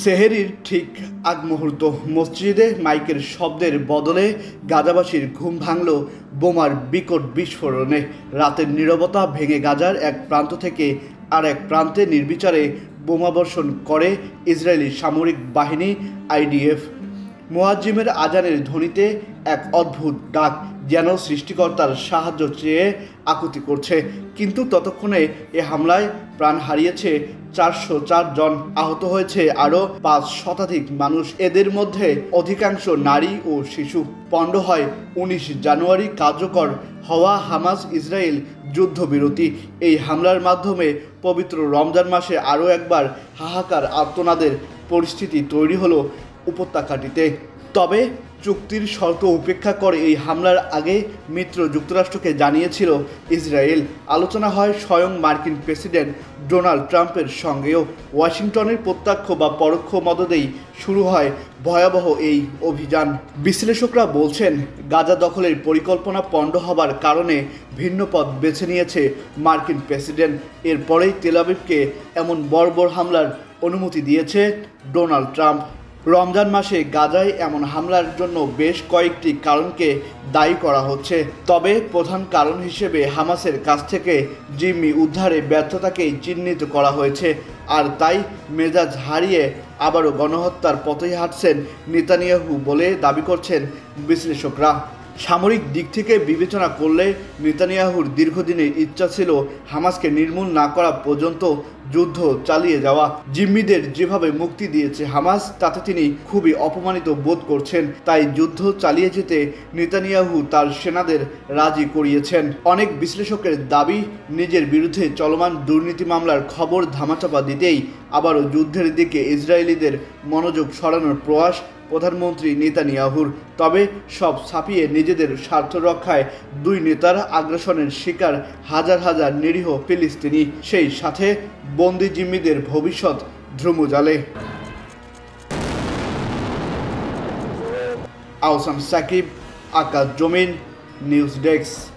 সেহেরির ঠিক আগ মুহূর্ত মসজিদে মাইকের শব্দের বদলে গাজাবাসীর ঘুম ভাঙল বোমার বিকট বিস্ফোরণে। রাতের নীরবতা ভেঙে গাজার এক প্রান্ত থেকে আর এক প্রান্তে নির্বিচারে বোমাবর্ষণ করে ইসরায়েলি সামরিক বাহিনী আইডিএফ। মুয়াজ্জিমের আজানের ধ্বনিতে এক অদ্ভুত ডাক, যেন সৃষ্টিকর্তার সাহায্য চেয়ে আকুতি করছে। কিন্তু ততক্ষণে এ হামলায় প্রাণ হারিয়েছে 404 জন, আহত হয়েছে আরও 5 শতাধিক মানুষ। এদের মধ্যে অধিকাংশ নারী ও শিশু। পণ্ড হয় 19 জানুয়ারি কার্যকর হওয়া হামাস ইসরায়েল যুদ্ধবিরতি। এই হামলার মাধ্যমে পবিত্র রমজান মাসে আরও একবার হাহাকার আর্তনাদের পরিস্থিতি তৈরি হলো উপত্যকাটিতে। তবে চুক্তির শর্ত উপেক্ষা করে এই হামলার আগে মিত্র যুক্তরাষ্ট্রকে জানিয়েছিল ইসরায়েল। আলোচনা হয় স্বয়ং মার্কিন প্রেসিডেন্ট ডোনাল্ড ট্রাম্পের সঙ্গেও। ওয়াশিংটনের প্রত্যক্ষ বা পরোক্ষ মদদেই শুরু হয় ভয়াবহ এই অভিযান। বিশ্লেষকরা বলছেন, গাজা দখলের পরিকল্পনা পণ্ড হবার কারণে ভিন্ন পথ বেছে নিয়েছে মার্কিন প্রেসিডেন্ট। এরপরেই তেল আবিবকে এমন বর্বর হামলার অনুমতি দিয়েছে ডোনাল্ড ট্রাম্প। রমজান মাসে গাজায় এমন হামলার জন্য বেশ কয়েকটি কারণকে দায়ী করা হচ্ছে। তবে প্রধান কারণ হিসেবে হামাসের কাছ থেকে জিম্মি উদ্ধারে ব্যর্থতাকেই চিহ্নিত করা হয়েছে। আর তাই মেজাজ হারিয়ে আবারও গণহত্যার পথেই হাঁটছেন নেতানিয়াহু বলে দাবি করছেন বিশ্লেষকরা। সামরিক দিক থেকে বিবেচনা করলে নেতানিয়াহুর দীর্ঘদিনের ইচ্ছা ছিল হামাসকে নির্মূল না করা পর্যন্ত যুদ্ধ চালিয়ে যাওয়া। জিম্মিদের যেভাবে মুক্তি দিয়েছে হামাস, তাতে তিনি খুবই অপমানিত বোধ করছেন। তাই যুদ্ধ চালিয়ে যেতে নেতানিয়াহু তার সেনাদের রাজি করিয়েছেন। অনেক বিশ্লেষকের দাবি, নিজের বিরুদ্ধে চলমান দুর্নীতি মামলার খবর ধামাচাপা দিতেই আবারও যুদ্ধের দিকে ইসরায়েলিদের মনোযোগ সরানোর প্রয়াস প্রধানমন্ত্রী নেতানিয়াহুর। তবে সব ছাপিয়ে নিজেদের স্বার্থ রক্ষায় দুই নেতার আগ্রাসনের শিকার হাজার হাজার নিরীহ ফিলিস্তিনি, সেই সাথে বন্দি জিম্মিদের ভবিষ্যৎ ধ্রুমজালে। আহসান সাকিব, আকাশ জমিন, নিউজ ডেস্ক।